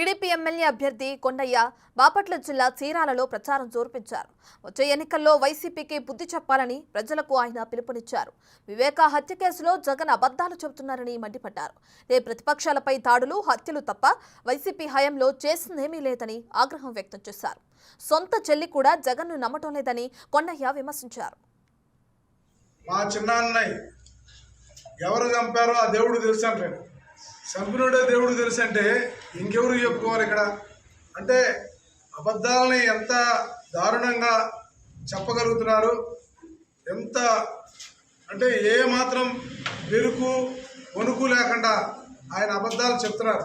TDP MLA అభ్యర్థి కొండయ్య బాపట్ల జిల్లా చీరాలలో ప్రచారం జోర్పించారు. వచ్చే ఎన్నికల్లో వైసీపీకి బుద్ధి చెప్పాలని ప్రజలకు ఆయన పిలుపునిచ్చారు. వివేక హత్య కేసులో జగన్ అబద్ధాలు చెబుతున్నారని మండిపడ్డారు. ప్రతిపక్షాలపై దాడులు, హత్యలు తప్ప వైసీపీ హయాంలో చేసిందేమీ లేదని ఆగ్రహం వ్యక్తం చేశారు. సొంత చెల్లి కూడా జగన్ను నమ్మటం లేదని కొండయ్య విమర్శించారు. మా చిన్నాన్నయ్య ఎవరు చంపారో ఆ దేవుడు తెలుసు అంటాడు. చంపినోడే దేవుడు తెలుసు అంటే ఇంకెవరు చెప్పుకోవాలి ఇక్కడ? అంటే అబద్ధాలని ఎంత దారుణంగా చెప్పగలుగుతున్నారు, ఎంత అంటే ఏ మాత్రం బెరుకు వణుకు లేకుండా ఆయన అబద్ధాలు చెప్తున్నారు.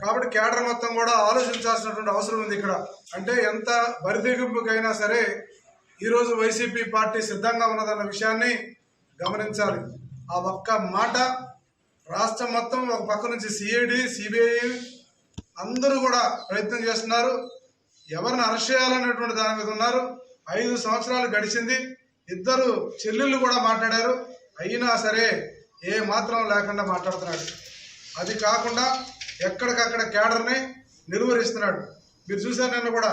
కాబట్టి కేడర్ మొత్తం కూడా ఆలోచించాల్సినటువంటి అవసరం ఉంది ఇక్కడ. అంటే ఎంత బరితెగింపుకైనా సరే ఈరోజు వైసీపీ పార్టీ సిద్ధంగా ఉన్నదన్న విషయాన్ని గమనించాలి. ఆ ఒక్క మాట రాష్ట్రం మొత్తం ఒక పక్క నుంచి సిఐడి, సిబిఐ అందరూ కూడా ప్రయత్నం చేస్తున్నారు. ఎవరిని అరెస్ట్ చేయాలనేటువంటి దాని మీద ఉన్నారు. 5 సంవత్సరాలు గడిచింది. ఇద్దరు చెల్లెళ్ళు కూడా మాట్లాడారు. అయినా సరే ఏ మాత్రం లేకుండా మాట్లాడుతున్నాడు. అది కాకుండా ఎక్కడికక్కడ కేడర్ని నిలువరిస్తున్నాడు. మీరు చూసారు నిన్న కూడా